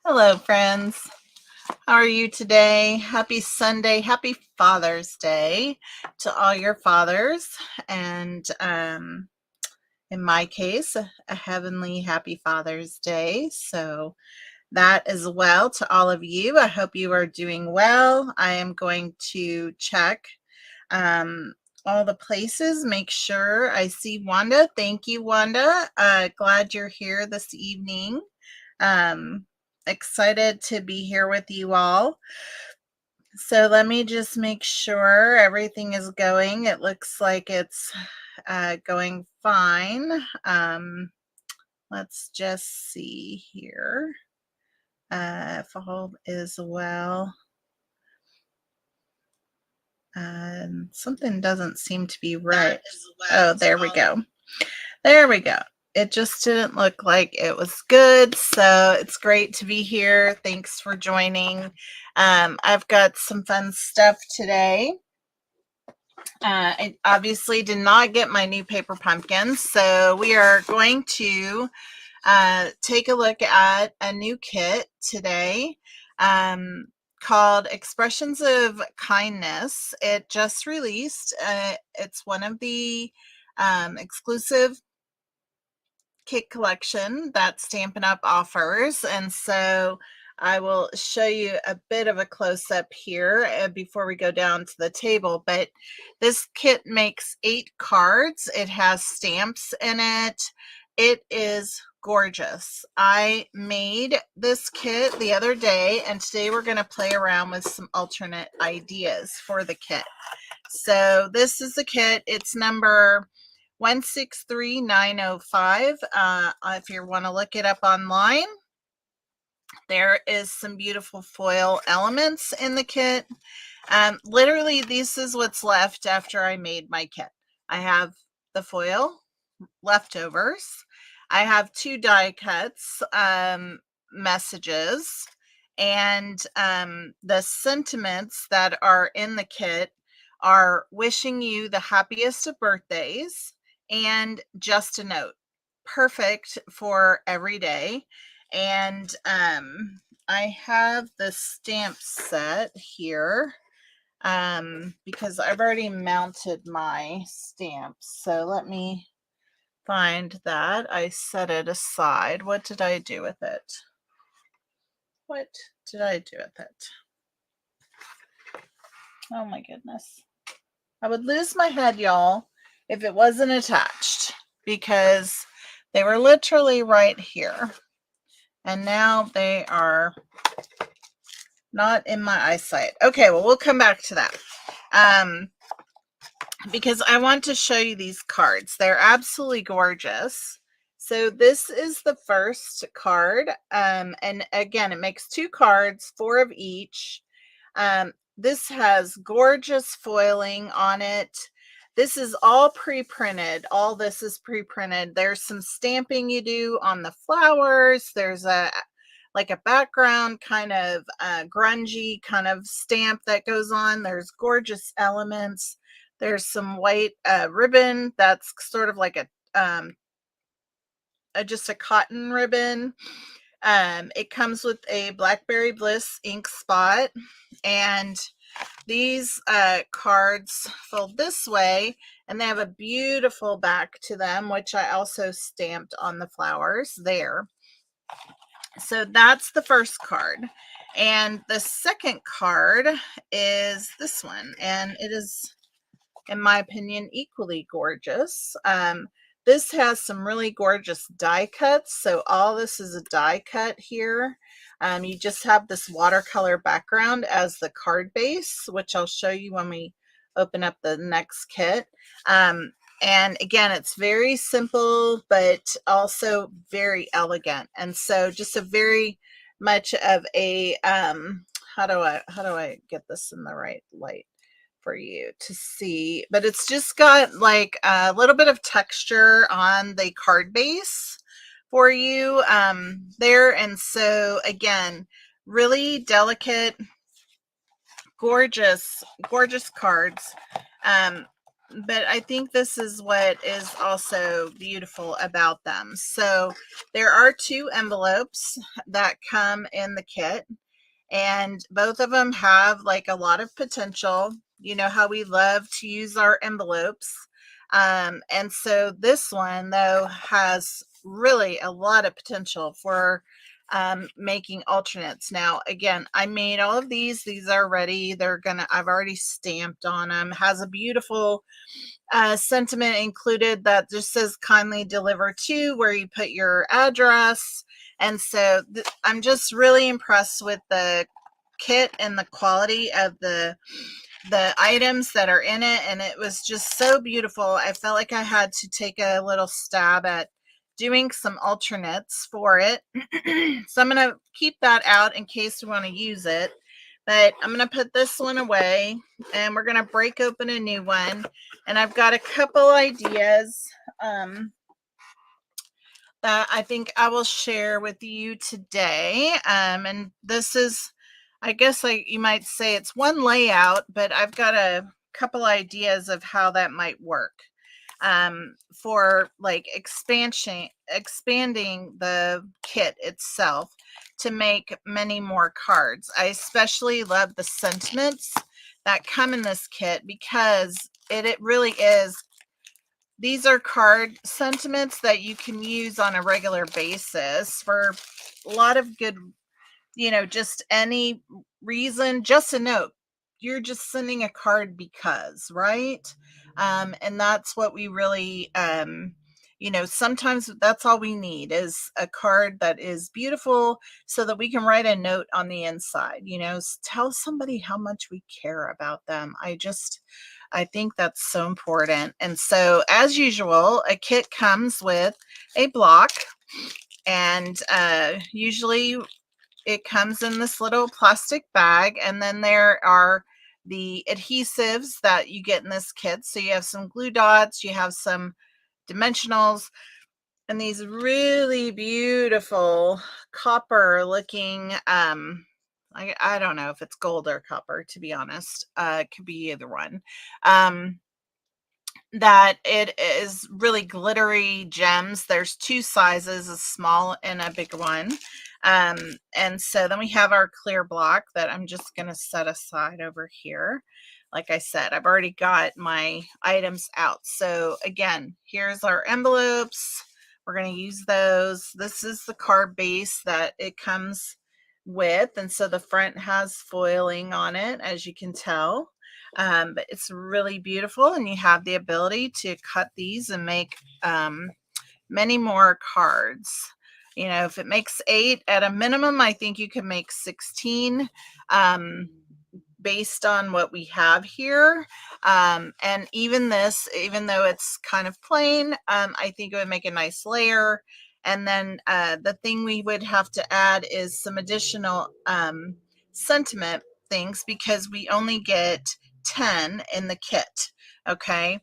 Hello, friends. How are you today? Happy Sunday. Happy Father's Day to all your fathers. And in my case, a heavenly happy Father's Day. So that as well to all of you. I hope you are doing well. I am going to check um, all the places, make sure I see Wanda. Thank you, Wanda. Glad you're here this evening. Um, Excited to be here with you all. So let me just make sure everything is going. It looks like it's going fine. Let's just see here if all is well. Something doesn't seem to be right. Oh, there we go. There we go. It just didn't look like it was good, so it's great to be here. Thanks for joining. I've got some fun stuff today. I obviously did not get my new paper pumpkins, so we are going to take a look at a new kit today called Expressions of Kindness. It just released. It's one of the exclusive kit collection that Stampin' Up offers, and so I will show you a bit of a close-up here before we go down to the table. But this kit makes 8 cards. It has stamps in it. It is gorgeous. I made this kit the other day, and today we're going to play around with some alternate ideas for the kit. So this is the kit. It's number 163905. If you want to look it up online, there is some beautiful foil elements in the kit. Literally, this is what's left after I made my kit. I have the foil leftovers. I have 2 die cuts, messages, and the sentiments that are in the kit are wishing you the happiest of birthdays and just a note. Perfect for every day. And I have the stamp set here because I've already mounted my stamps. So let me find that. I set it aside. What did I do with it? What did I do with it? Oh my goodness. I would lose my head, y'all, if it wasn't attached, because they were literally right here. And now they are not in my eyesight. Okay, well, we'll come back to that. Because I want to show you these cards. They're absolutely gorgeous. So this is the first card. And again, it makes 2 cards, 4 of each. This has gorgeous foiling on it. This is all pre-printed. All this is pre-printed. There's some stamping you do on the flowers. There's like a background kind of grungy kind of stamp that goes on. There's gorgeous elements. There's some white ribbon that's sort of like just a cotton ribbon. It comes with a Blackberry Bliss ink spot, and these cards fold this way, and they have a beautiful back to them, which I also stamped on the flowers there. So that's the first card. And the second card is this one, and it is, in my opinion, equally gorgeous. This has some really gorgeous die cuts. So all this is a die cut here. You just have this watercolor background as the card base, which I'll show you when we open up the next kit. And again, it's very simple, but also very elegant. And so just a very much of a, how do I get this in the right light for you to see? But it's just got like a little bit of texture on the card base for you there. And so again, really delicate, gorgeous cards. but I think this is what is also beautiful about them. So there are 2 envelopes that come in the kit, and both of them have like a lot of potential. You know how we love to use our envelopes. And so this one, though, has really a lot of potential for making alternates. Now, again, I made all of these. These are ready. I've already stamped on them. Has a beautiful sentiment included that just says kindly deliver to, where you put your address. And so I'm just really impressed with the kit and the quality of the items that are in it, and it was just so beautiful. I felt like I had to take a little stab at doing some alternates for it. So I'm going to keep that out in case we want to use it, but I'm going to put this one away and we're going to break open a new one. And I've got a couple ideas that I think I will share with you today. And this is, I guess, like you might say, it's one layout, but I've got a couple ideas of how that might work for like expanding the kit itself to make many more cards. I especially love the sentiments that come in this kit because it really is, these are card sentiments that you can use on a regular basis for a lot of good, just any reason, just a note. You're just sending a card because, right? And that's what we really, sometimes that's all we need is a card that is beautiful so that we can write a note on the inside, tell somebody how much we care about them. I think that's so important. And so, as usual, a kit comes with a block, and usually it comes in this little plastic bag, and then there are the adhesives that you get in this kit. So you have some glue dots, you have some dimensionals, and these really beautiful copper looking, I don't know if it's gold or copper, to be honest. It could be either one. That it is really glittery gems. There's 2 sizes, a small and a big one. And so then we have our clear block that I'm just going to set aside over here. Like I said, I've already got my items out. So again, here's our envelopes. We're going to use those. This is the card base that it comes with. And so the front has foiling on it, as you can tell. But it's really beautiful, and you have the ability to cut these and make many more cards. If it makes 8 at a minimum, I think you can make 16 based on what we have here. And even this, even though it's kind of plain, I think it would make a nice layer. And then the thing we would have to add is some additional sentiment things, because we only get 10 in the kit. Okay.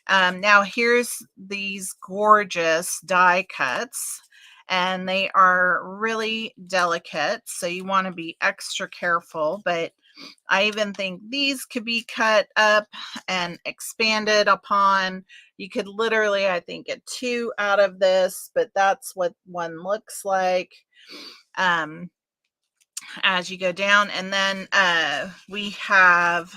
Now here's these gorgeous die cuts, and they are really delicate, so you want to be extra careful. But I even think these could be cut up and expanded upon. You could literally, I think, get 2 out of this, but that's what one looks like as you go down. And then we have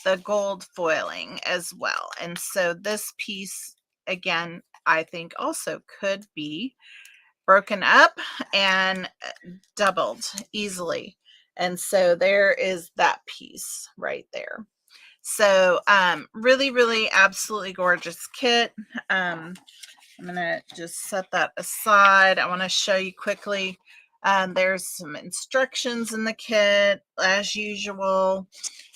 the gold foiling as well. And so this piece, again, I think also could be broken up and doubled easily. And so there is that piece right there. So really, really absolutely gorgeous kit. I'm going to just set that aside. I want to show you quickly. There's some instructions in the kit as usual.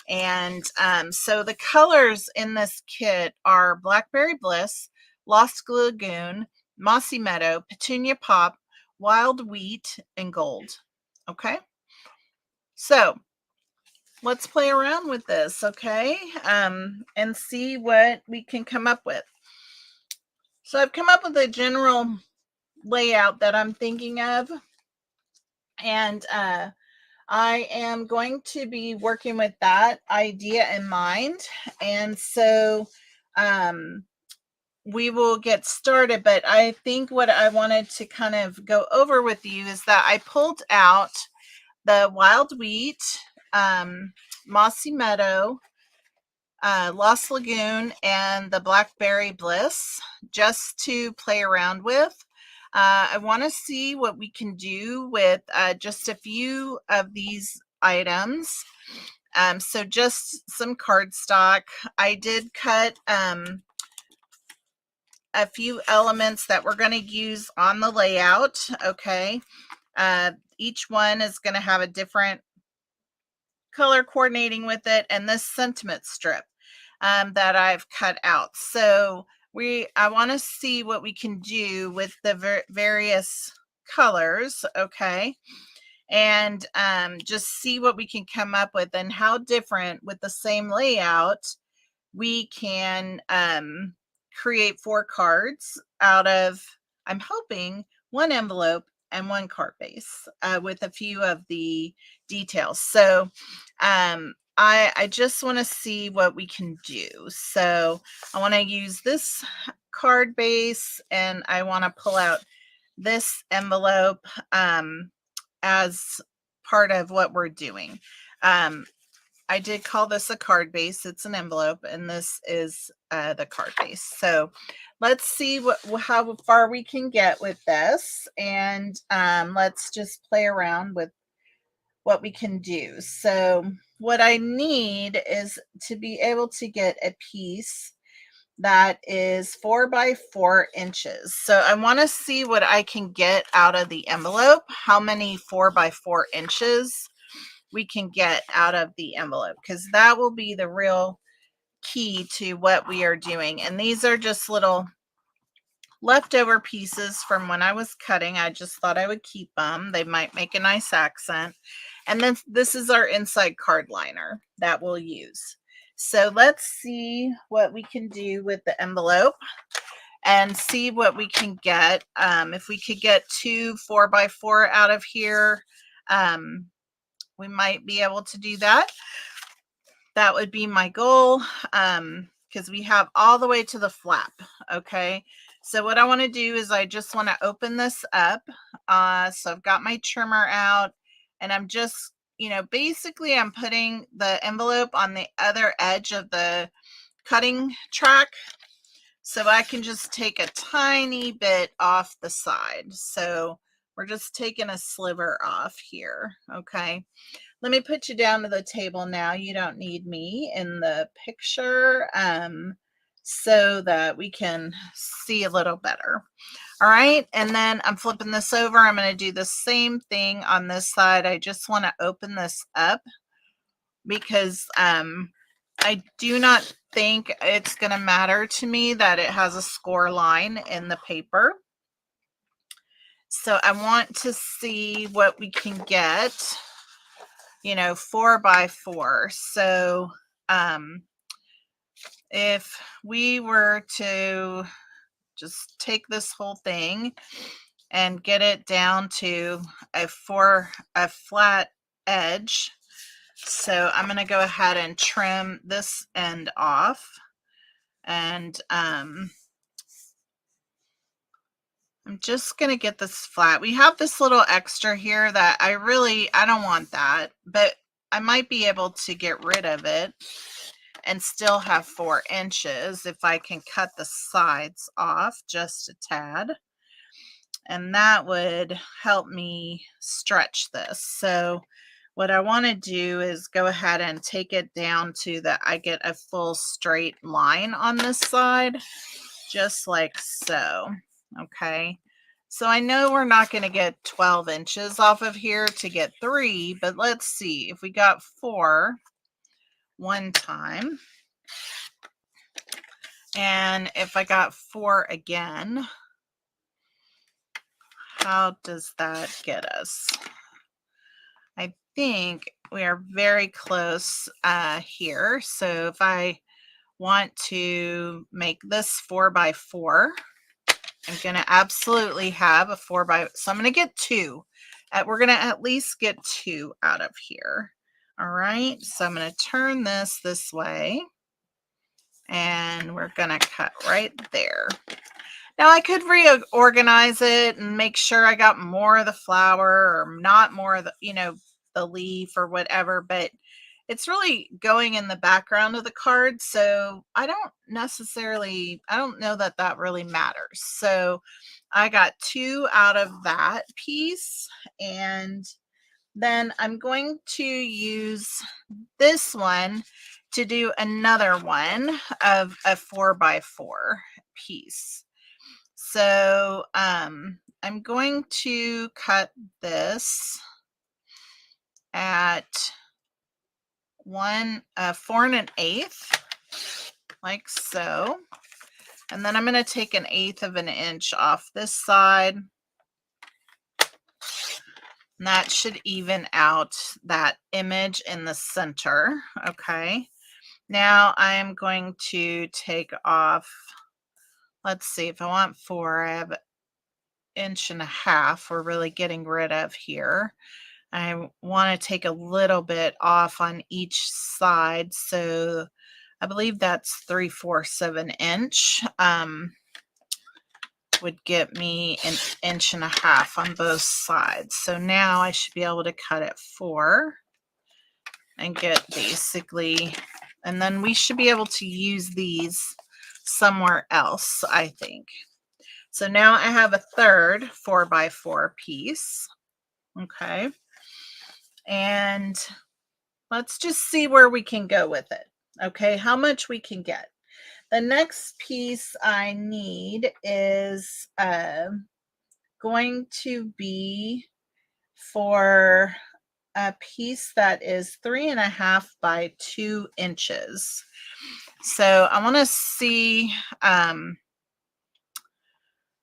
And so the colors in this kit are Blackberry Bliss, Lost Lagoon, Mossy Meadow, Petunia Pop, Wild Wheat, and Gold. Okay. So let's play around with this, okay? And see what we can come up with. So I've come up with a general layout that I'm thinking of. And I am going to be working with that idea in mind. And so we will get started. But I think what I wanted to kind of go over with you is that I pulled out the wild wheat, mossy meadow, Lost Lagoon, and the Blackberry Bliss just to play around with. I want to see what we can do with just a few of these items. So just some cardstock. I did cut a few elements that we're going to use on the layout. Okay. Each one is going to have a different color coordinating with it, and this sentiment strip that I've cut out. So I want to see what we can do with the various colors. Okay. And just see what we can come up with and how different with the same layout we can create 4 cards out of, I'm hoping, 1 envelope and 1 card base with a few of the details. So I just want to see what we can do. So I want to use this card base, and I want to pull out this envelope as part of what we're doing. I did call this a card base. It's an envelope, and this is the card base. So let's see how far we can get with this, and let's just play around with what we can do. So what I need is to be able to get a piece that is 4 by 4 inches. So I want to see what I can get out of the envelope, how many 4 by 4 inches we can get out of the envelope, because that will be the real key to what we are doing. And these are just little leftover pieces from when I was cutting. I just thought I would keep them. They might make a nice accent. And then this is our inside card liner that we'll use. So let's see what we can do with the envelope and see what we can get. If we could get 2 4 by 4 out of here, we might be able to do that. That would be my goal, because we have all the way to the flap. Okay, so what I want to do is I just want to open this up. So I've got my trimmer out, and I'm just, basically I'm putting the envelope on the other edge of the cutting track, so I can just take a tiny bit off the side. So we're just taking a sliver off here. Okay. Let me put you down to the table now. You don't need me in the picture, so that we can see a little better. All right, and then I'm flipping this over. I'm going to do the same thing on this side. I just want to open this up because I do not think it's going to matter to me that it has a score line in the paper. So I want to see what we can get, 4 by 4. So if we were to just take this whole thing and get it down to a flat edge. So I'm going to go ahead and trim this end off, and I'm just going to get this flat. We have this little extra here that I don't want that, but I might be able to get rid of it and still have 4 inches if I can cut the sides off just a tad. And that would help me stretch this. So what I want to do is go ahead and take it down to that I get a full straight line on this side, just like so. Okay. So I know we're not going to get 12 inches off of here to get 3, but let's see if we got 4 one time. And if I got 4 again, how does that get us? I think we are very close here. So if I want to make this 4 by 4, I'm going to absolutely have a 4 by, so I'm going to get 2. We're going to at least get 2 out of here. All right. So I'm going to turn this way. And we're gonna cut right there. Now I could reorganize it and make sure I got more of the flower or not more of the, the leaf or whatever, but it's really going in the background of the card. So I don't know that that really matters. So I got 2 out of that piece, and then I'm going to use this one to do another one of a 4x4 piece. So I'm going to cut this at 4 1/8, like so. And then I'm going to take 1/8 of an inch off this side. And that should even out that image in the center. Okay. Now I am going to take off, let's see, if I want 4, I have 1.5 inches we're really getting rid of here. I want to take a little bit off on each side. So I believe that's 3/4 of an inch. Would get me 1.5 inches on both sides. So now I should be able to cut at 4 and get basically, and then we should be able to use these somewhere else, I think. So now I have a third 4x4 piece. Okay. And let's just see where we can go with it. Okay, how much we can get. The next piece I need is going to be for a piece that is 3.5 by 2 inches. So I want to see,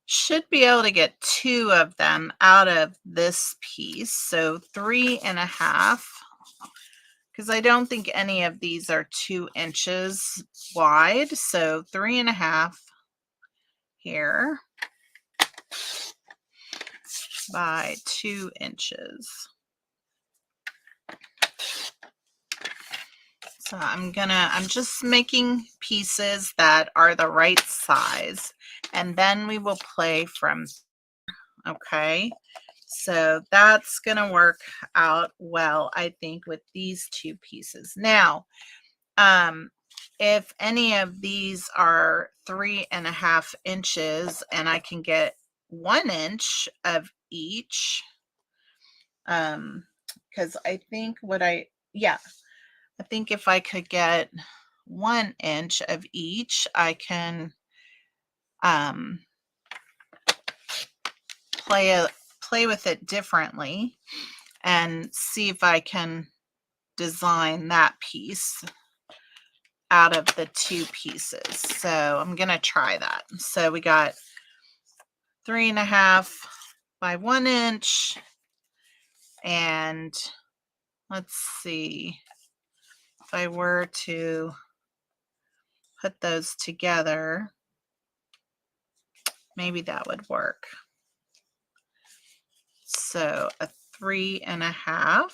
should be able to get 2 of them out of this piece. So 3.5, because I don't think any of these are 2 inches wide. So 3.5 here by 2 inches. So I'm just making pieces that are the right size, and then we will play from there. Okay. So that's going to work out well, I think, with these 2 pieces. Now, if any of these are 3.5 inches and I can get 1 inch of each, because I think I think if I could get 1 inch of each, I can play with it differently and see if I can design that piece out of the 2 pieces. So I'm going to try that. So we got 3.5 by 1 inch, and let's see if I were to put those together, maybe that would work. So a 3.5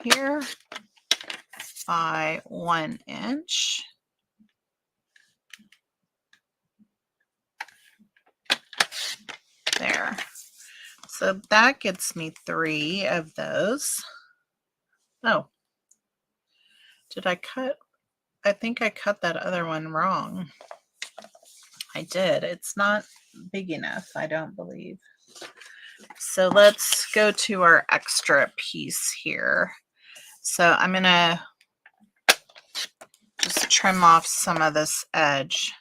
here by 1 inch. There. So that gets me 3 of those. Oh, did I cut? I think I cut that other one wrong. I did. It's not big enough, I don't believe. So let's go to our extra piece here. So I'm going to just trim off some of this edge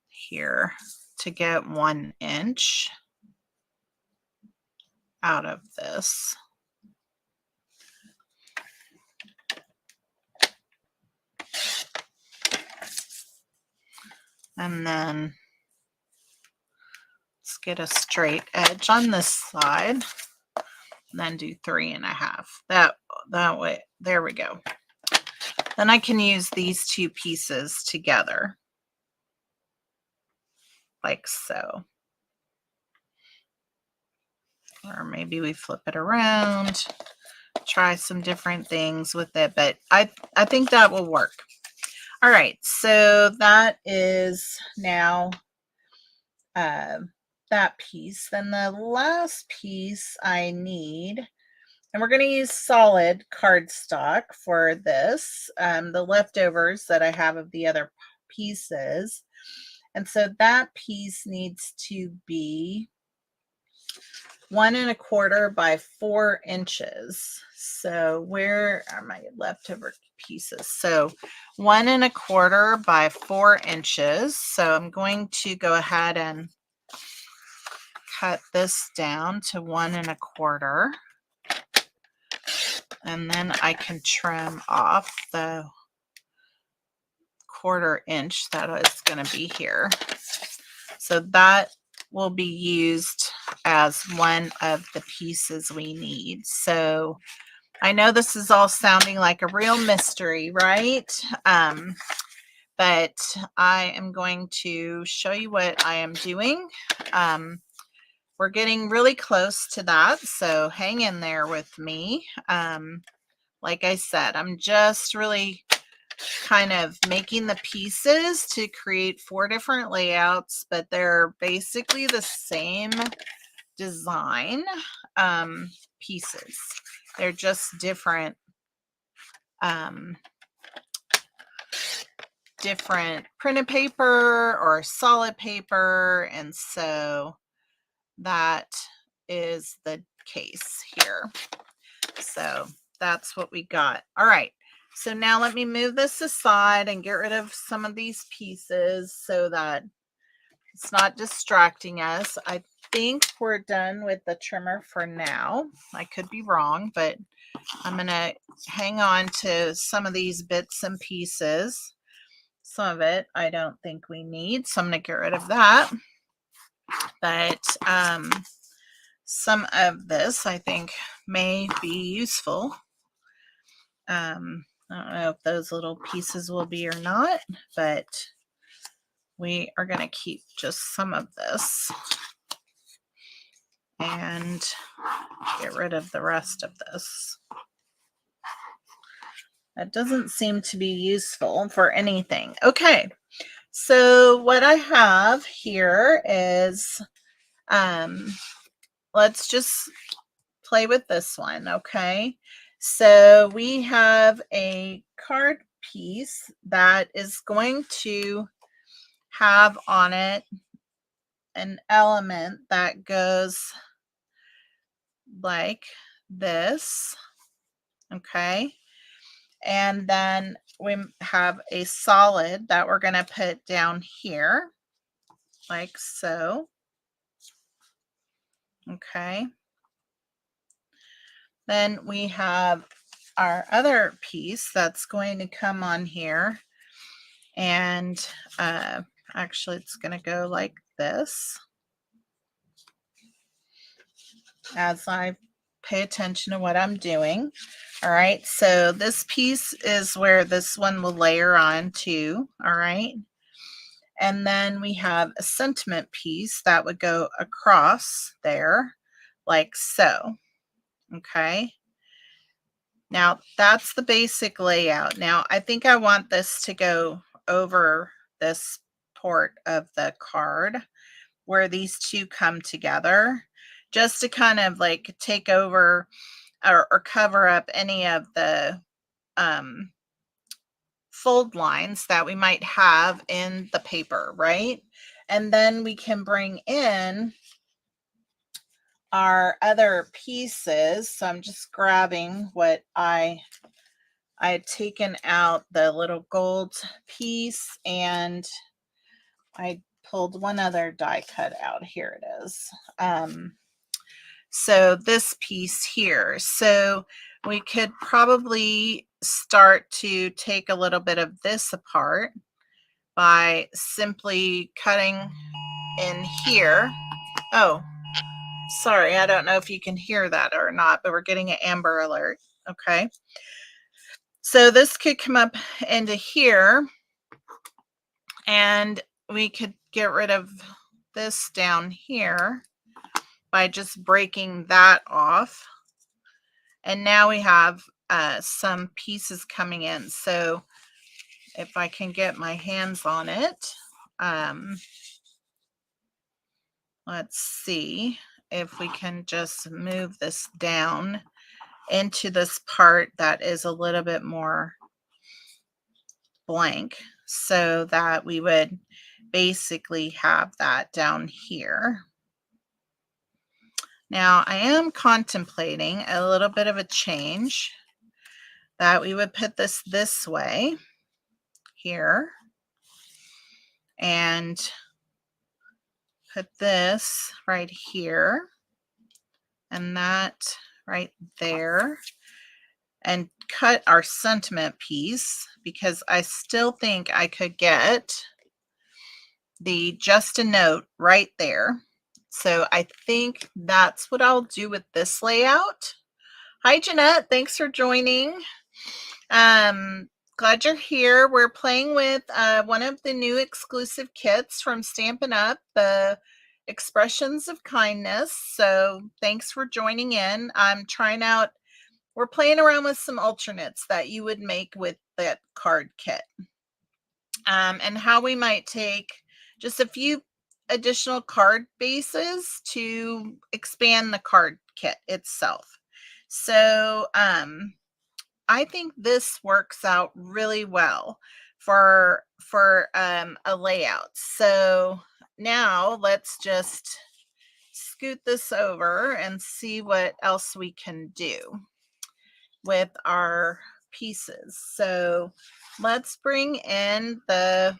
here to get 1 inch out of this. And then let's get a straight edge on this side, and then do 3.5. That way, there we go. Then I can use these 2 pieces together, like so. Or maybe we flip it around, try some different things with it, but I think that will work. All right, so that is now that piece. Then the last piece I need, and we're going to use solid cardstock for this, the leftovers that I have of the other pieces. And so that piece needs to be 1¼ by 4 inches. So where are my leftover pieces? So 1¼ by 4 inches. So I'm going to go ahead and cut this down to 1¼ and then I can trim off the 1/4 inch that is going to be here. So that will be used as one of the pieces we need. So I know this is all sounding like a real mystery, right? But I am going to show you what I am doing. We're getting really close to that, so hang in there with me. Like I said, I'm just really kind of making the pieces to create 4 different layouts, but they're basically the same design pieces. They're just different different printed paper or solid paper, and so that is the case here. So that's what we got. All right, so now let me move this aside and get rid of some of these pieces so that it's not distracting us. I think we're done with the trimmer for now. I could be wrong, but I'm going to hang on to some of these bits and pieces. Some of it I don't think we need, so I'm going to get rid of that. But some of this I think may be useful. I don't know if those little pieces will be or not, but we are going to keep just some of this and get rid of the rest of this. That doesn't seem to be useful for anything. Okay, so what I have here is, let's just play with this one, okay? So we have a card piece that is going to have on it an element that goes like this, okay? And then we have a solid that we're going to put down here, like so, okay? Then we have our other piece that's going to come on here, and actually it's going to go like this as I pay attention to what I'm doing. All right, so this piece is where this one will layer on to. All right, and then we have a sentiment piece that would go across there like so. Okay, now that's the basic layout. Now I think I want this to go over this port of the card where these two come together, just to kind of like take over or cover up any of the fold lines that we might have in the paper, right? And then we can bring in our other pieces. So I'm just grabbing what I had taken out the little gold piece, and I pulled one other die cut out. Here it is. So this piece here. So we could probably start to take a little bit of this apart by simply cutting in here. Oh, sorry, I don't know if you can hear that or not, but we're getting an Amber Alert. Okay. So this could come up into here, and we could get rid of this down here by just breaking that off. And now we have some pieces coming in. So if I can get my hands on it. Let's see if we can just move this down into this part that is a little bit more blank, so that we would basically have that down here. Now I am contemplating a little bit of a change, that we would put this way here and put this right here and that right there, and cut our sentiment piece, because I still think I could get the just a note right there. So I think that's what I'll do with this layout. Hi Jeanette, thanks for joining. Glad you're here. We're playing with one of the new exclusive kits from Stampin' Up, the Expressions of Kindness. So thanks for joining in. I'm trying out, we're playing around with some alternates that you would make with that card kit. And how we might take just a few additional card bases to expand the card kit itself. So I think this works out really well for a layout. So now let's just scoot this over and see what else we can do with our pieces. So let's bring in the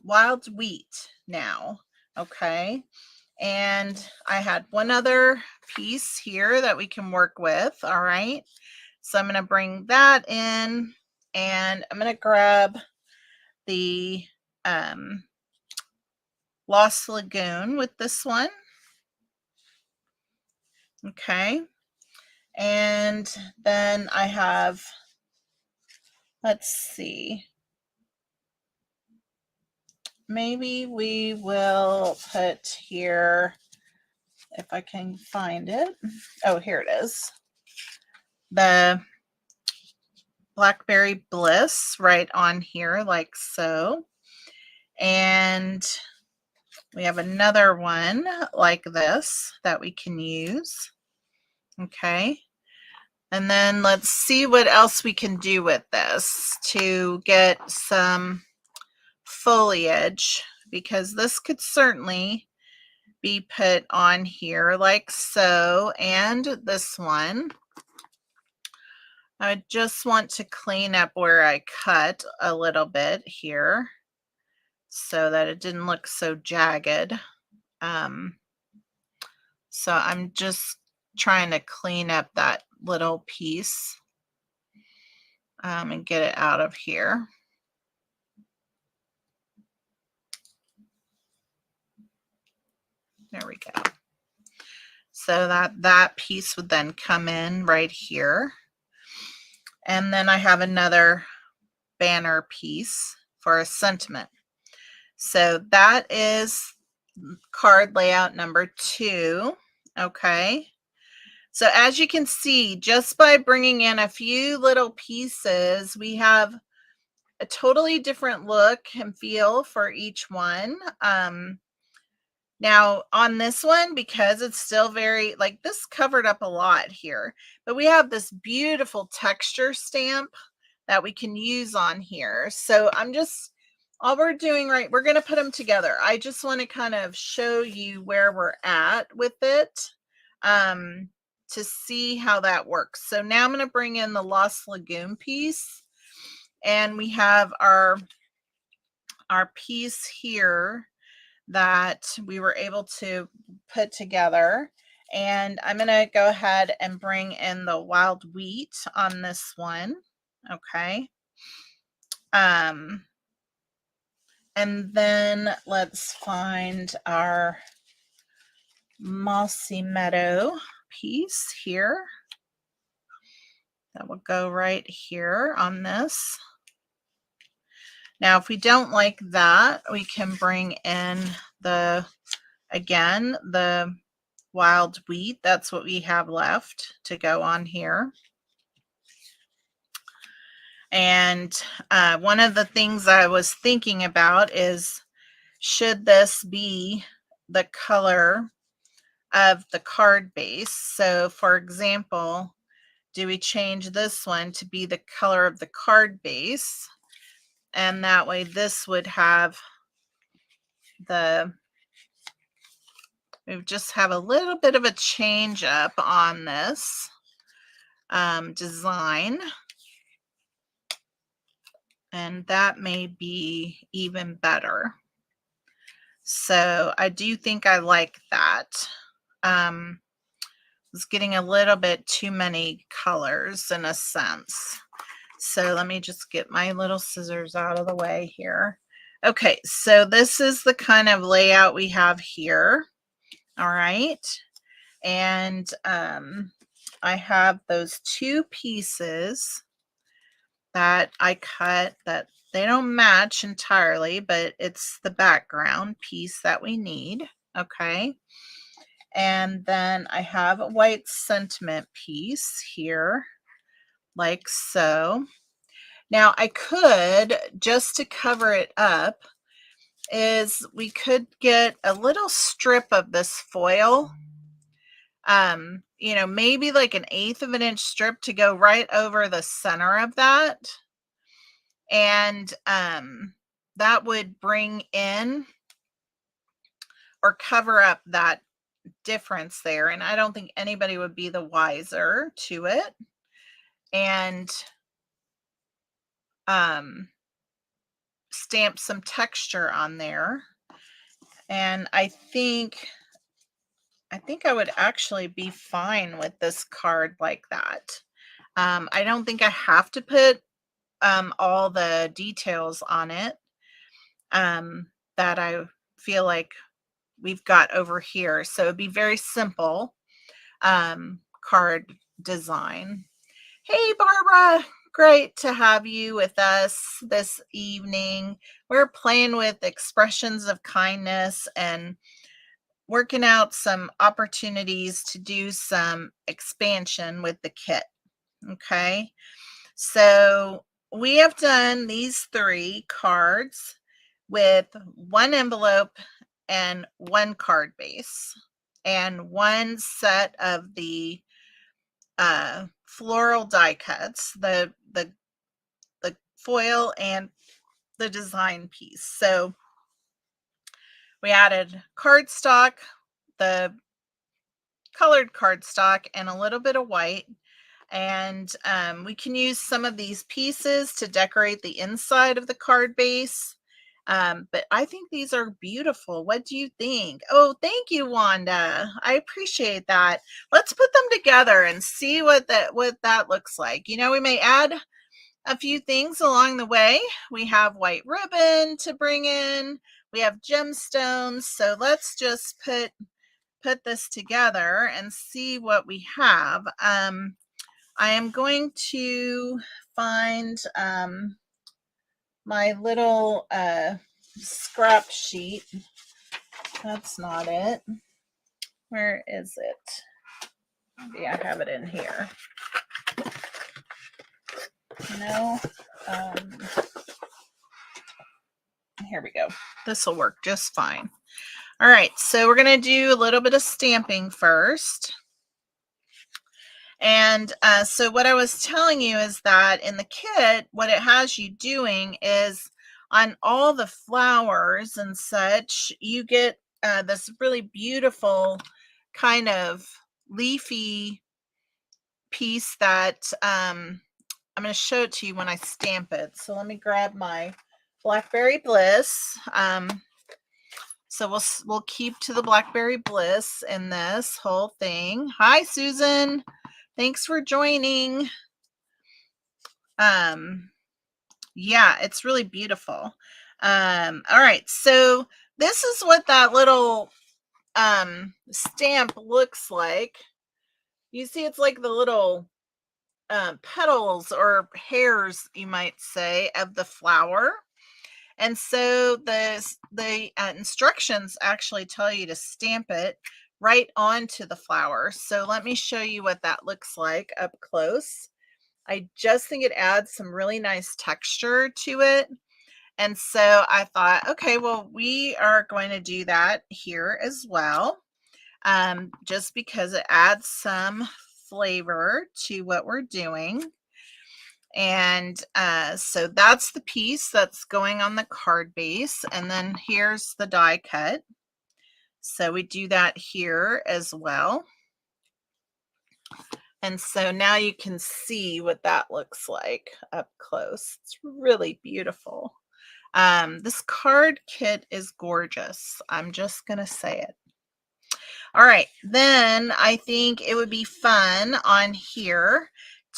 wild wheat now. Okay. And I had one other piece here that we can work with. All right. So I'm going to bring that in, and I'm going to grab the Lost Lagoon with this one. Okay. And then I have, let's see, maybe we will put here, if I can find it. Oh, here it is. The Blackberry Bliss right on here, like so. And we have another one like this that we can use. Okay. And then let's see what else we can do with this to get some foliage, because this could certainly be put on here like so. And this one, I just want to clean up where I cut a little bit here so that it didn't look so jagged. So I'm just trying to clean up that little piece and get it out of here. There we go. So that piece would then come in right here. And then I have another banner piece for a sentiment. So that is card layout number 2. Okay. So as you can see, just by bringing in a few little pieces, we have a totally different look and feel for each one. Now on this one, because it's still very, like, this covered up a lot here, but we have this beautiful texture stamp that we can use on here. So I'm just, all we're doing, right, we're going to put them together. I just want to kind of show you where we're at with it to see how that works. So now I'm going to bring in the Lost Lagoon piece, and we have our piece here that we were able to put together. And I'm going to go ahead and bring in the wild wheat on this one. Okay. And then let's find our Mossy Meadow piece here. That will go right here on this. Now, if we don't like that, we can bring in again, the wild wheat. That's what we have left to go on here. And one of the things I was thinking about is, should this be the color of the card base? So for example, do we change this one to be the color of the card base? And that way this would have we just have a little bit of a change up on this design. And that may be even better. So I do think I like that. It's getting a little bit too many colors in a sense. So let me just get my little scissors out of the way here. Okay, so this is the kind of layout we have here. All right. And I have those two pieces that I cut that they don't match entirely, but it's the background piece that we need. Okay. And then I have a white sentiment piece here, like so. Now I could, just to cover it up, is we could get a little strip of this foil, you know, maybe like an 1/8 of an inch strip to go right over the center of that. And that would bring in or cover up that difference there. And I don't think anybody would be the wiser to it. And stamp some texture on there. And I think I would actually be fine with this card like that. I don't think I have to put all the details on it that I feel like we've got over here. So it'd be very simple card design. Hey, Barbara, great to have you with us this evening. We're playing with expressions of kindness and working out some opportunities to do some expansion with the kit. Okay, so we have done these 3 cards with 1 envelope and 1 card base and 1 set of the floral die cuts, the foil and the design piece. So we added cardstock, the colored cardstock, and a little bit of white. And we can use some of these pieces to decorate the inside of the card base. But I think these are beautiful. What do you think? Oh, thank you, Wanda. I appreciate that. Let's put them together and see what that looks like. You know, we may add a few things along the way. We have white ribbon to bring in. We have gemstones. So let's just put this together and see what we have. I am going to find my little scrap sheet. That's not it. Where is it? Maybe I have it in here. No. Here we go. This will work just fine. All right, so we're going to do a little bit of stamping first. And so what I was telling you is that in the kit, what it has you doing is on all the flowers and such, you get this really beautiful kind of leafy piece that I'm going to show it to you when I stamp it. So let me grab my Blackberry Bliss. So we'll keep to the Blackberry Bliss in this whole thing. Hi, Susan. Thanks for joining. Yeah, it's really beautiful. All right, so this is what that little stamp looks like. You see, it's like the little petals or hairs, you might say, of the flower. And so the instructions actually tell you to stamp it right onto the flower. So let me show you what that looks like up close. I just think it adds some really nice texture to it. And so I thought, okay, well, we are going to do that here as well, just because it adds some flavor to what we're doing. And so that's the piece that's going on the card base. And then here's the die cut. So we do that here as well. And so now you can see what that looks like up close. It's really beautiful. This card kit is gorgeous. I'm just going to say it. All right, then I think it would be fun on here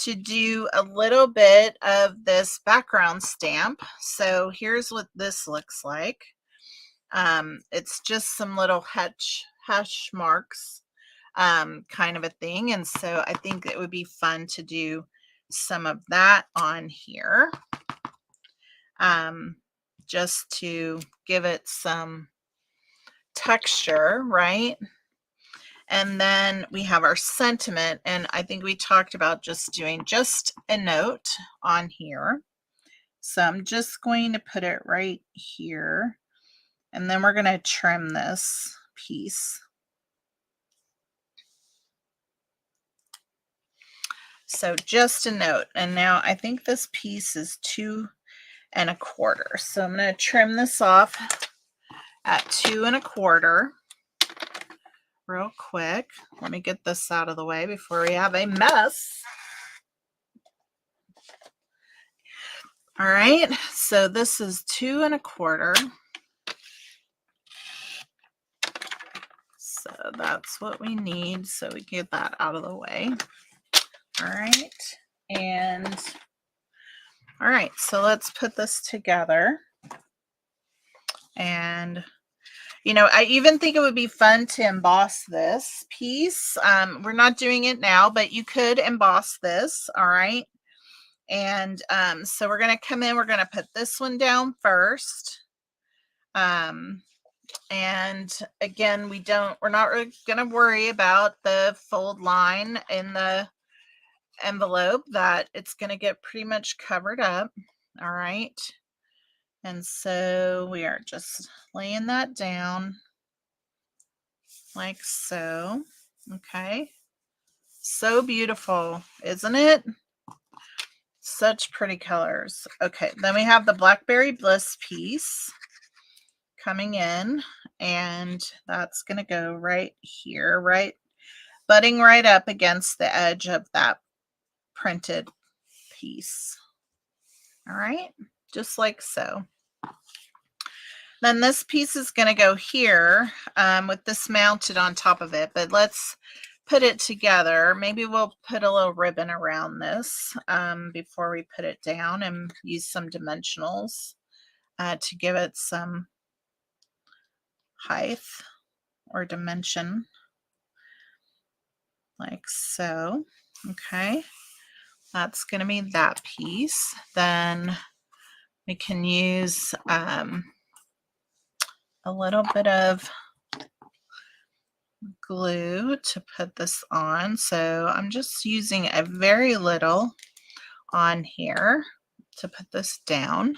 to do a little bit of this background stamp. So here's what this looks like. It's just some little hash marks, kind of a thing. And so I think it would be fun to do some of that on here, just to give it some texture, right? And then we have our sentiment, and I think we talked about just doing just a note on here. So I'm just going to put it right here, and then we're going to trim this piece. So just a note. And now I think this piece is 2 1/4. So I'm going to trim this off at 2 1/4 real quick. Let me get this out of the way before we have a mess. All right, so this is 2 1/4. So that's what we need. So we get that out of the way. All right, and all right, so let's put this together. And you know, I even think it would be fun to emboss this piece. We're not doing it now, but you could emboss this. All right. And so we're going to come in, we're going to put this one down first. And again, we're not really going to worry about the fold line in the envelope, that it's going to get pretty much covered up. All right. And so we are just laying that down like so. Okay. So beautiful, isn't it? Such pretty colors. Okay, then we have the Blackberry Bliss piece coming in, and that's going to go right here, right, butting right up against the edge of that printed piece. All right, just like so. Then this piece is going to go here, with this mounted on top of it, but let's put it together. Maybe we'll put a little ribbon around this before we put it down, and use some dimensionals to give it some height or dimension, like so. Okay, that's going to be that piece. Then we can use a little bit of glue to put this on. So I'm just using a very little on here to put this down.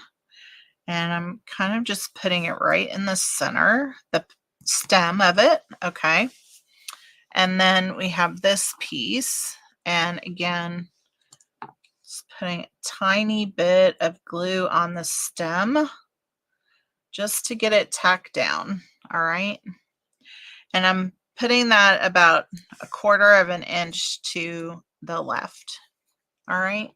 And I'm kind of just putting it right in the center, the stem of it. Okay. And then we have this piece. And again, just putting a tiny bit of glue on the stem just to get it tacked down. All right. And I'm putting that about 1/4 inch to the left. All right.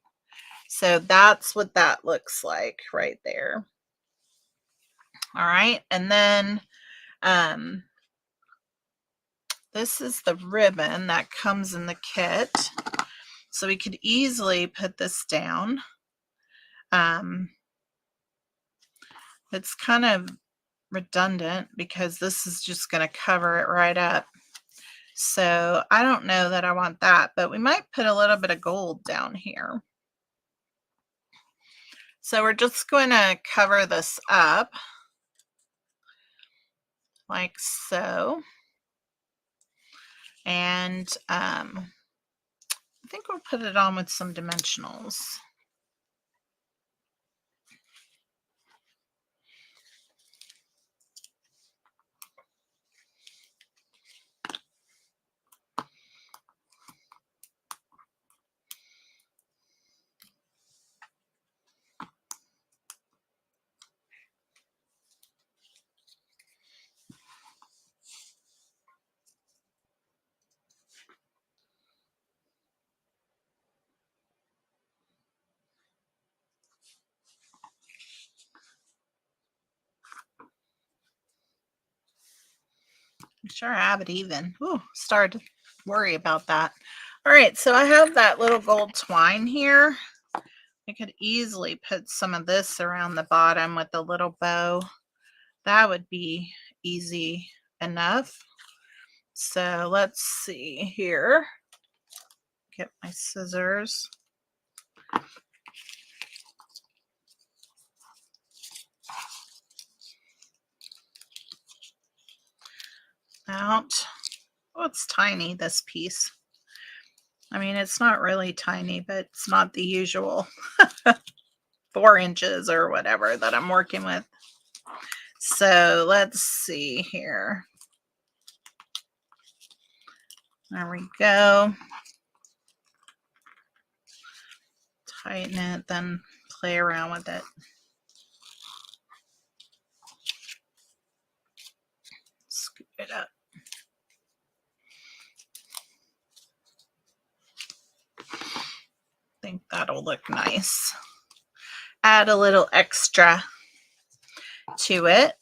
So that's what that looks like right there. All right. And then this is the ribbon that comes in the kit. So we could easily put this down. It's kind of redundant because this is just going to cover it right up. So I don't know that I want that, but we might put a little bit of gold down here. So we're just going to cover this up like so. And think we'll put it on with some dimensionals. I'm sure I have it even. Ooh, started to worry about that. All right, so I have that little gold twine here. I could easily put some of this around the bottom with a little bow. That would be easy enough. So let's see here. Get my scissors. Out. Oh, it's tiny, this piece. I mean, it's not really tiny, but it's not the usual 4 inches or whatever that I'm working with. So let's see here. There we go. Tighten it, then play around with it. Scoop it up. I think that'll look nice. Add a little extra to it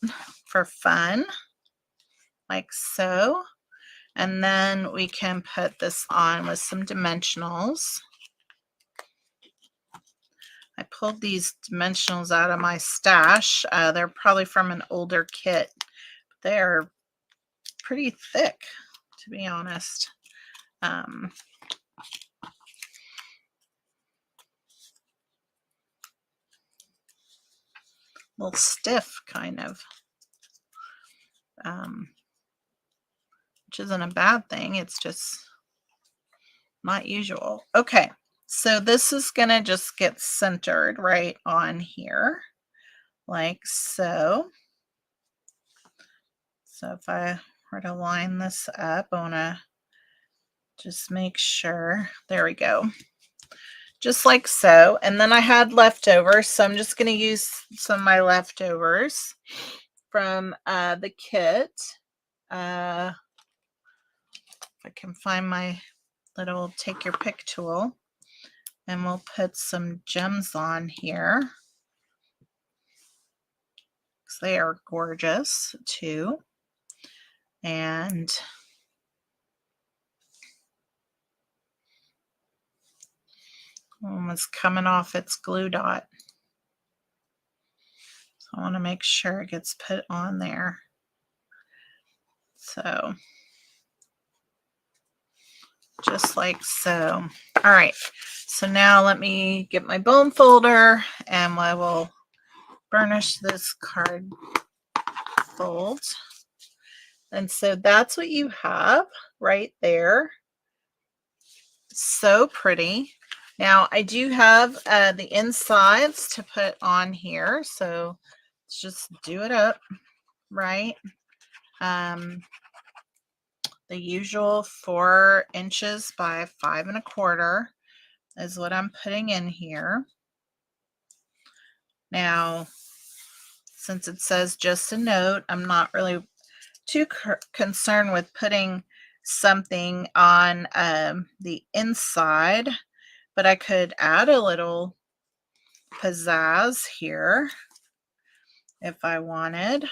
for fun, like so. And then we can put this on with some dimensionals. I pulled these dimensionals out of my stash. They're probably from an older kit. They're pretty thick, to be honest. A little stiff, kind of. Which isn't a bad thing. It's just not usual. Okay, so this is going to just get centered right on here, like so. So if I were to line this up, I want to just make sure. There we go. Just like so. And then I had leftovers, so I'm just going to use some of my leftovers from the kit. If I can find my little take your pick tool, and we'll put some gems on here because they are gorgeous too. And one was coming off its glue dot, so I want to make sure it gets put on there. So just like so. All right, so now let me get my bone folder and I will burnish this card fold. And so that's what you have right there. So pretty. Now I do have the insides to put on here, so let's just do it up right. The usual 4 inches by 5 1/4 is what I'm putting in here. Now, since it says just a note, I'm not really too concerned with putting something on the inside, but I could add a little pizzazz here if I wanted.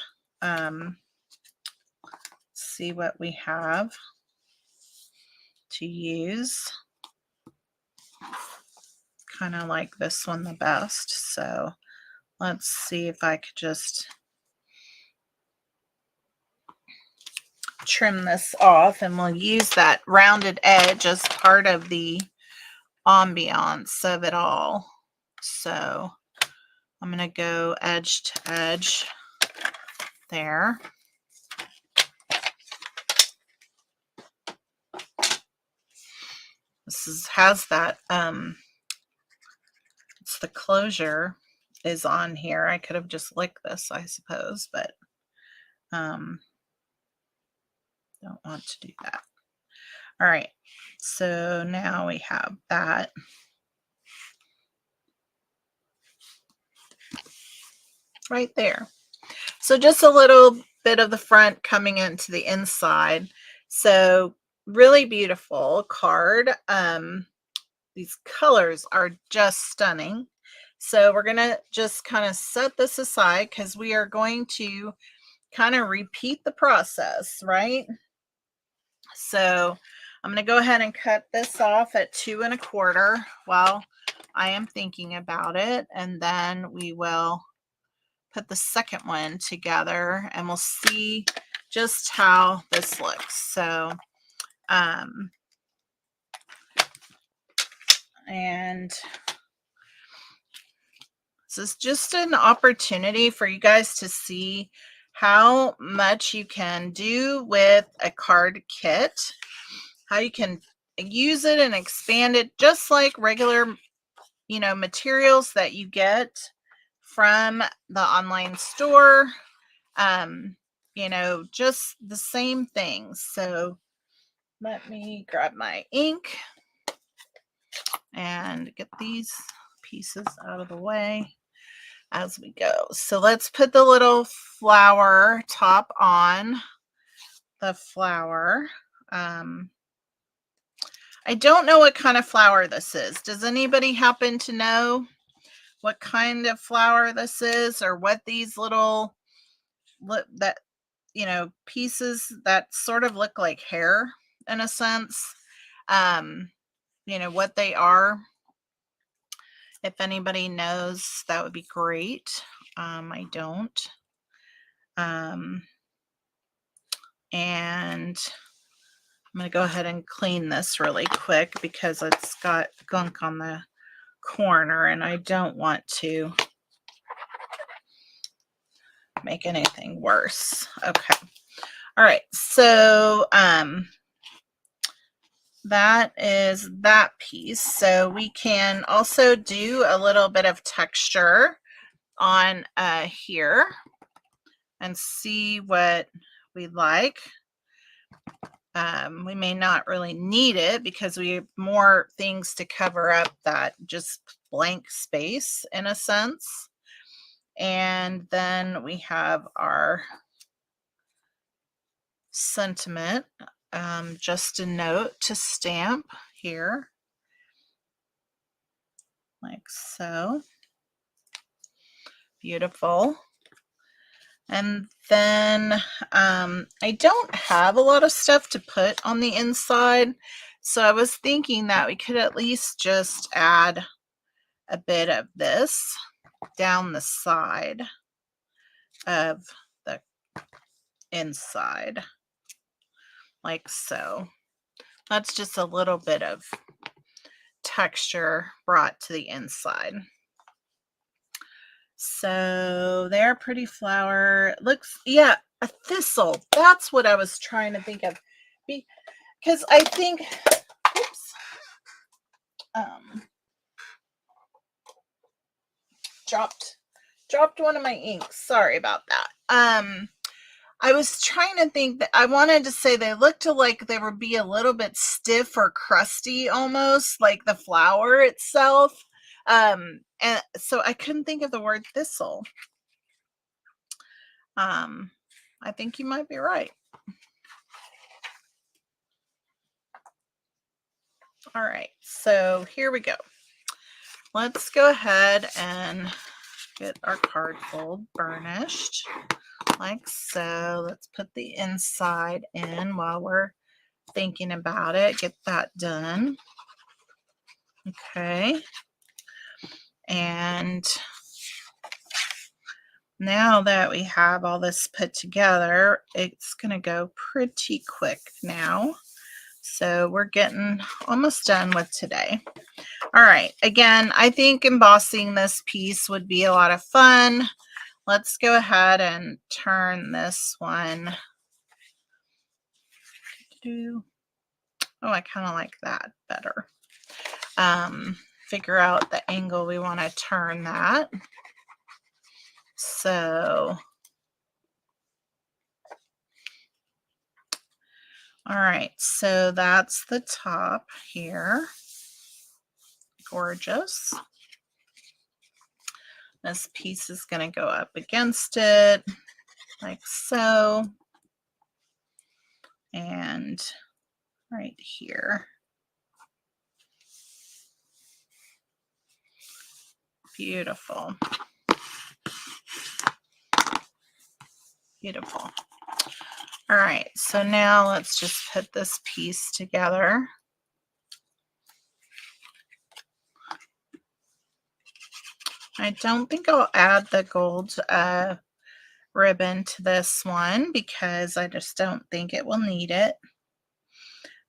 See what we have to use. Kind of like this one the best, so let's see if I could just trim this off, and we'll use that rounded edge as part of the ambiance of it all. So I'm going to go edge to edge there. has that, it's the closure is on here. I could have just licked this, I suppose, but don't want to do that. All right, so now we have that. Right there. So just a little bit of the front coming into the inside. So really beautiful card. These colors are just stunning. So we're going to just kind of set this aside because we are going to kind of repeat the process, right? So I'm going to go ahead and cut this off at 2 1/4 while I am thinking about it. And then we will put the second one together and we'll see just how this looks. So, and this is just an opportunity for you guys to see how much you can do with a card kit, how you can use it and expand it just like regular, materials that you get from the online store. Just the same things. So let me grab my ink and get these pieces out of the way as we go. So let's put the little flower top on the flower. I don't know what kind of flower this is. Does anybody happen to know what kind of flower this is, or what these little pieces that sort of look like hair in a sense, what they are? If anybody knows, that would be great. I don't. And I'm going to go ahead and clean this really quick because it's got gunk on the corner and I don't want to make anything worse. Okay. All right. So, that is that piece. So we can also do a little bit of texture on here and see what we like. We may not really need it because we have more things to cover up that just blank space in a sense. And then we have our sentiment, just a note to stamp here, like so. Beautiful. And then I don't have a lot of stuff to put on the inside, so I was thinking that we could at least just add a bit of this down the side of the inside, like so. That's just a little bit of texture brought to the inside. So their pretty flower looks, yeah, a thistle. That's what I was trying to think of. Because I think, oops, dropped one of my inks. Sorry about that. I was trying to think that I wanted to say they looked like they would be a little bit stiff or crusty almost, like the flower itself. And so I couldn't think of the word thistle. I think you might be right. All right, so here we go. Let's go ahead and get our card fold burnished like so. Let's put the inside in while we're thinking about it. Get that done. Okay. And now that we have all this put together, it's going to go pretty quick now. So we're getting almost done with today. All right. Again, I think embossing this piece would be a lot of fun. Let's go ahead and turn this one. Oh, I kind of like that better. figure out the angle we want to turn that. So, all right, so that's the top here. Gorgeous. This piece is going to go up against it like so. And right here. Beautiful. Beautiful. All right, so now let's just put this piece together. I don't think I'll add the gold ribbon to this one because I just don't think it will need it.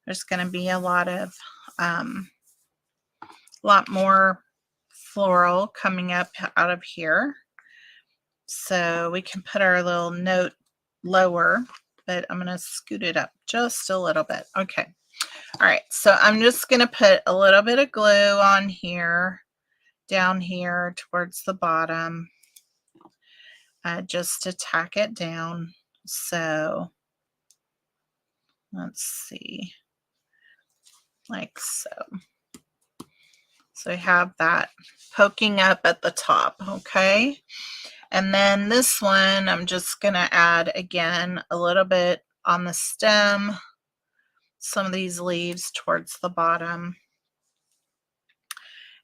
There's going to be a lot more floral coming up out of here. So we can put our little note lower, but I'm going to scoot it up just a little bit. Okay. All right. So I'm just going to put a little bit of glue on here, down here towards the bottom, just to tack it down. So let's see, like so. So we have that poking up at the top. Okay. And then this one, I'm just going to add again a little bit on the stem, some of these leaves towards the bottom.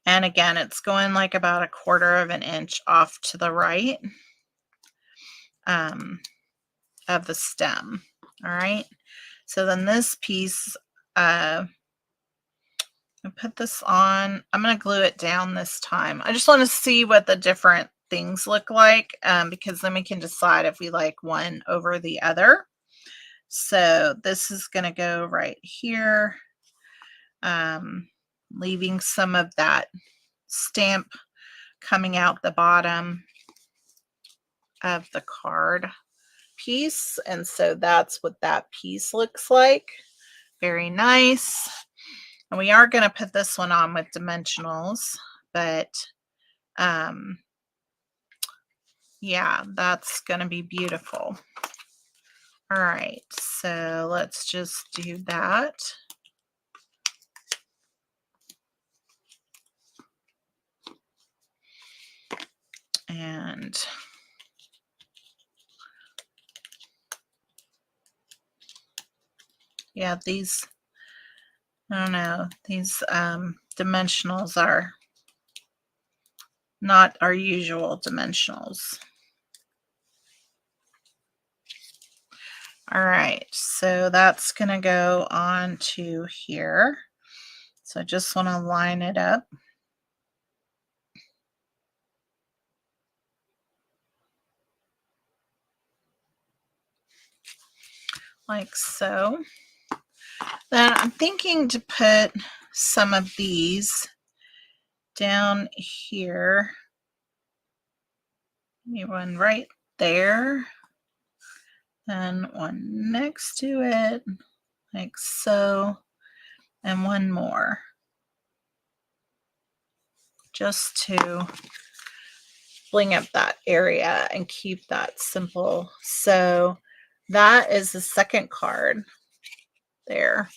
And again, it's going like about 1/4 of an inch off to the right of the stem. All right. So then this piece, I put this on. I'm going to glue it down this time. I just want to see what the different things look like, because then we can decide if we like one over the other. So this is going to go right here, leaving some of that stamp coming out the bottom of the card piece. And so that's what that piece looks like. Very nice. And we are going to put this one on with dimensionals, but yeah, that's going to be beautiful. All right, so let's just do that. And yeah, these, I don't know, these dimensionals are not our usual dimensionals. All right, so that's going to go on to here. So I just want to line it up. Like so. Then I'm thinking to put some of these down here. Maybe one right there. And one next to it, like so. And one more. Just to bling up that area and keep that simple. So that is the second card there.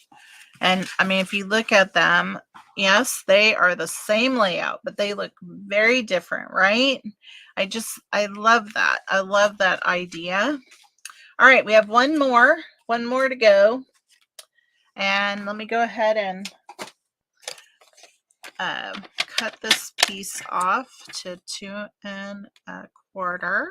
And I mean, if you look at them, yes, they are the same layout, but they look very different, right? I love that. I love that idea. All right, we have one more to go. And let me go ahead and cut this piece off to 2 1/4.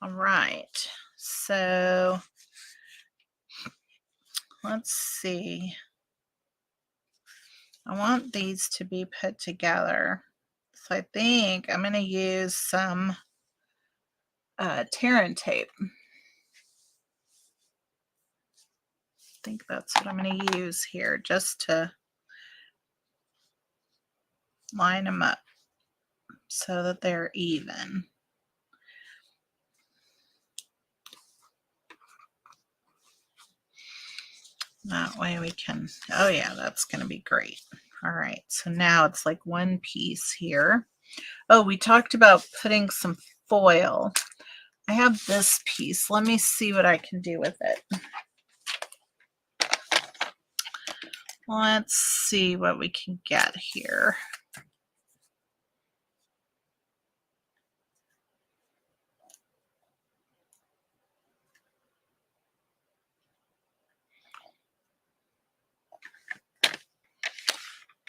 All right, so let's see. I want these to be put together. So I think I'm going to use some tear and tape. I think that's what I'm going to use here, just to line them up so that they're even. That way we can, oh yeah, that's going to be great. All right, so now it's like one piece here. Oh, we talked about putting some foil. I have this piece. Let me see what I can do with it. Let's see what we can get here.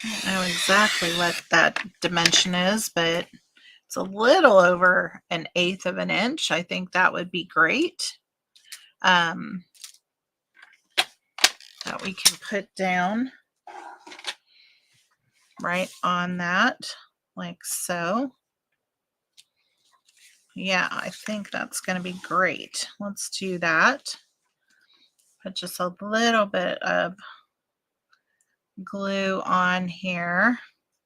I don't know exactly what that dimension is, but it's a little over 1/8 of an inch. I think that would be great. That we can put down right on that, like so. Yeah, I think that's going to be great. Let's do that. Put just a little bit of glue on here,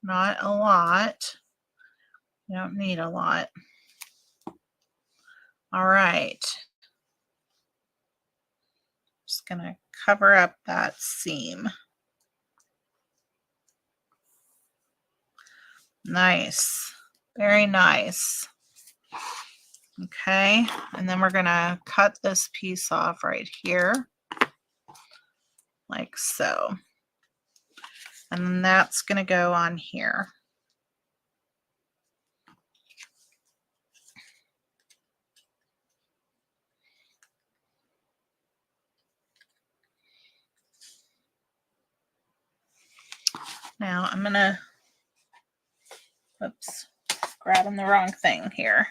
not a lot. You don't need a lot. All right. Just going to cover up that seam. Nice. Very nice. Okay, and then we're going to cut this piece off right here, like so. And then that's going to go on here. Now I'm going to, oops, grabbing the wrong thing here.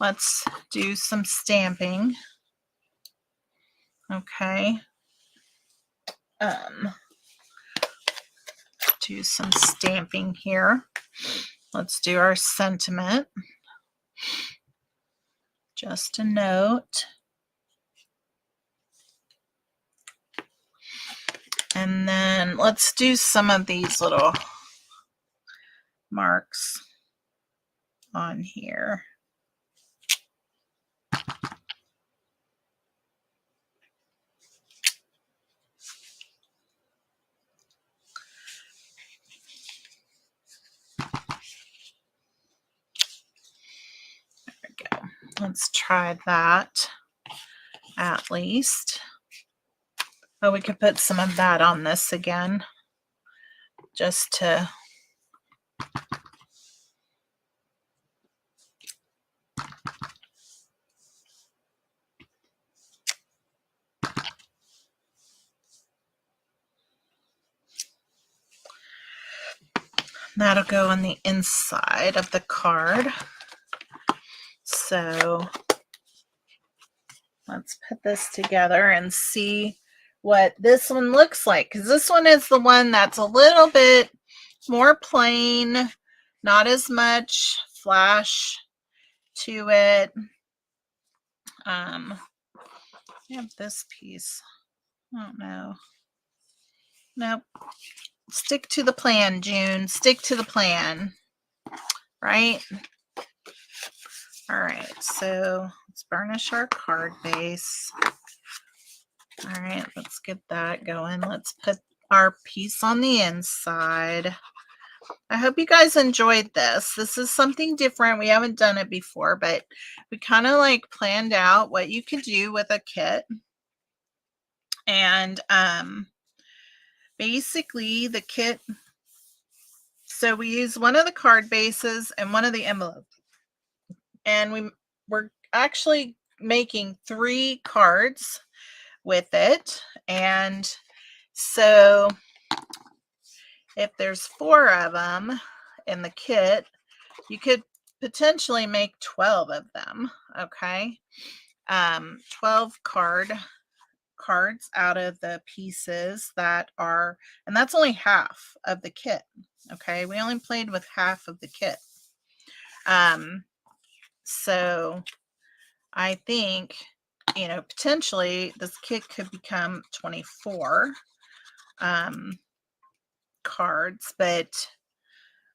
Let's do some stamping. Okay. Do some stamping here. Let's do our sentiment. Just a note. And then let's do some of these little marks on here. Let's try that at least. Oh, we could put some of that on this again, just to that'll go on the inside of the card. So let's put this together and see what this one looks like, because this one is the one that's a little bit more plain, not as much flash to it. I have this piece. I don't know. Nope. Stick to the plan, June. Stick to the plan. Right? All right, so let's burnish our card base. All right, let's get that going. Let's put our piece on the inside. I hope you guys enjoyed this. This is something different. We haven't done it before, but we kind of like planned out what you could do with a kit. And basically the kit, so we use one of the card bases and one of the envelopes. And we're actually making 3 cards with it. And so if there's 4 of them in the kit, you could potentially make 12 of them. Okay. 12 cards out of the pieces that are, and that's only half of the kit. Okay. We only played with half of the kit. So I think, you know, potentially this kit could become 24 cards, but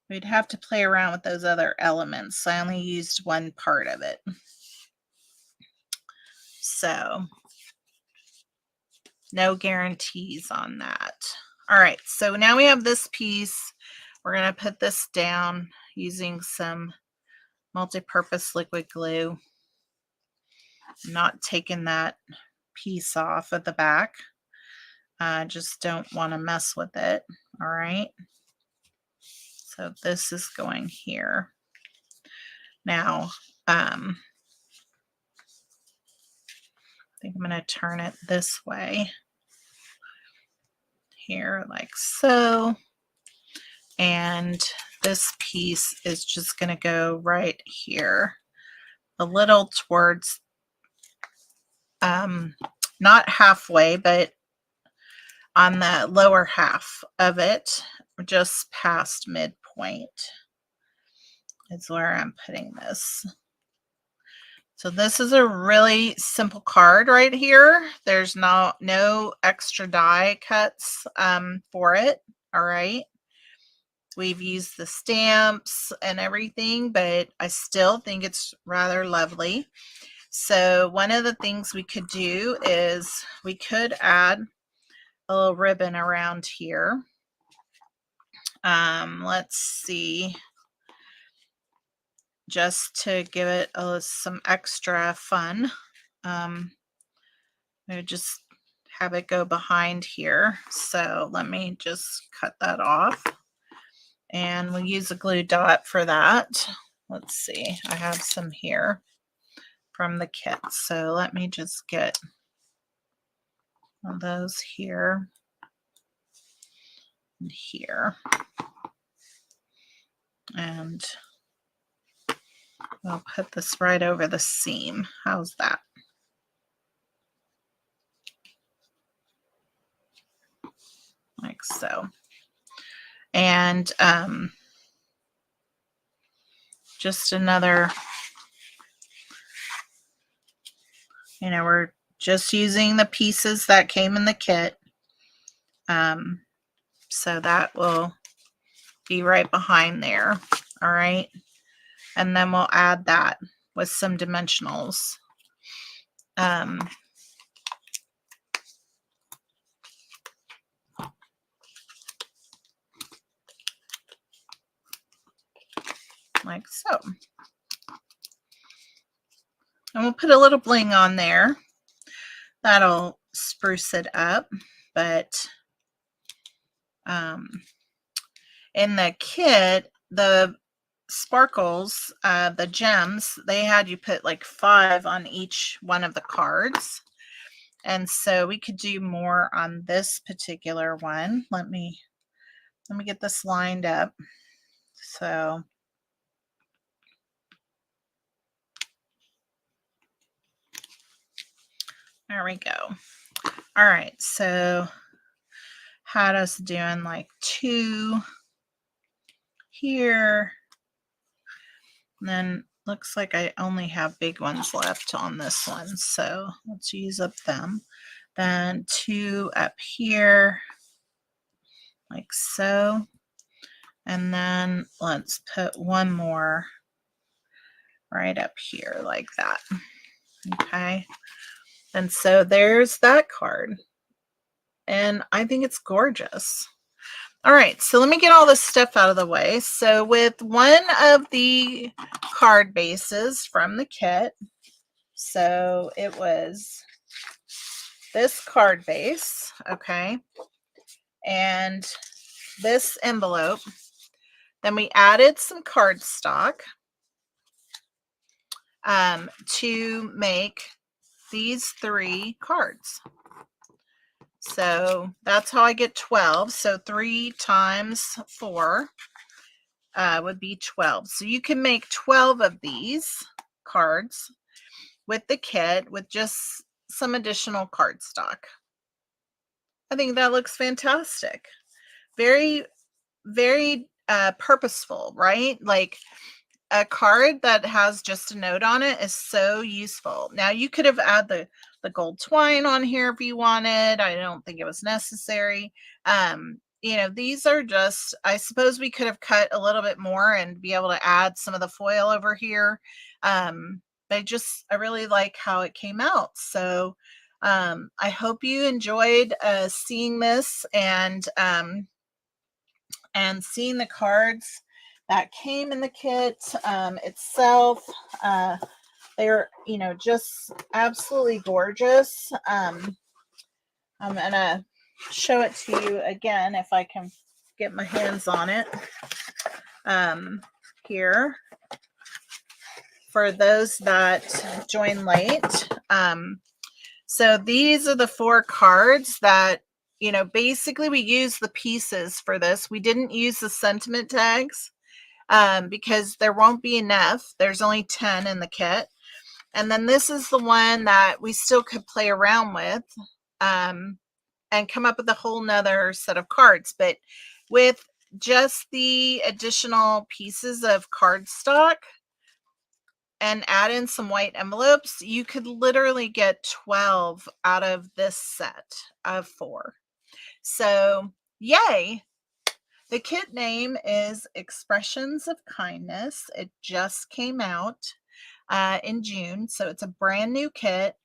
we'd have to play around with those other elements. I only used one part of it. So No guarantees on that. All right, so now we have this piece. We're going to put this down using some multi-purpose liquid glue. I'm not taking that piece off at the back. I just don't want to mess with it. All right. So this is going here. Now, I think I'm going to turn it this way here, like so. And this piece is just going to go right here, a little towards, not halfway, but on the lower half of it, just past midpoint is where I'm putting this. So this is a really simple card right here. There's no extra die cuts for it. All right. We've used the stamps and everything, but I still think it's rather lovely. So one of the things we could do is we could add a little ribbon around here. Let's see, just to give it some extra fun. I just have it go behind here. So let me just cut that off. And we'll use a glue dot for that. Let's see, I have some here from the kit. So let me just get one of those here and here. And we'll put this right over the seam. How's that? Like so. And just another, we're just using the pieces that came in the kit. So that will be right behind there. All right. And then we'll add that with some dimensionals. Like so. And we'll put a little bling on there. That'll spruce it up. But in the kit, the sparkles, the gems, they had you put like 5 on each one of the cards. And so we could do more on this particular one. Let me get this lined up. So there we go. All right, so had us doing like 2 here. And then looks like I only have big ones left on this one. So let's use up them. Then 2 up here, like so. And then let's put one more right up here like that. Okay. And so there's that card. And I think it's gorgeous. All right, so let me get all this stuff out of the way. So with one of the card bases from the kit, so it was this card base, okay, and this envelope. Then we added some cardstock to make these 3 cards. So that's how I get 12. So 3 times 4 would be 12. So you can make 12 of these cards with the kit with just some additional cardstock. I think that looks fantastic. Very, very purposeful, right? Like a card that has just a note on it is so useful. Now you could have added the gold twine on here if you wanted. I don't think it was necessary. These are just, I suppose we could have cut a little bit more and be able to add some of the foil over here. But I really like how it came out. So I hope you enjoyed seeing this and seeing the cards that came in the kit itself. They're, just absolutely gorgeous. I'm going to show it to you again if I can get my hands on it here for those that join late. So these are the 4 cards that, basically we use the pieces for this. We didn't use the sentiment tags because there won't be enough. There's only 10 in the kit. And then this is the one that we still could play around with and come up with a whole nother set of cards. But with just the additional pieces of cardstock and add in some white envelopes, you could literally get 12 out of this set of 4. So yay. The kit name is Expressions of Kindness. It just came out in June, so it's a brand new kit,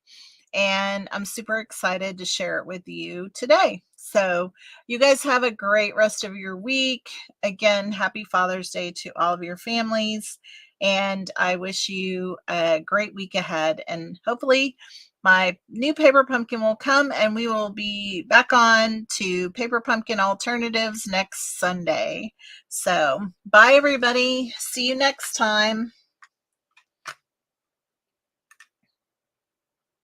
and I'm super excited to share it with you today. So you guys have a great rest of your week. Again, happy Father's Day to all of your families, and I wish you a great week ahead, and hopefully my new paper pumpkin will come and we will be back on to Paper Pumpkin Alternatives next Sunday. So bye everybody. See you next time.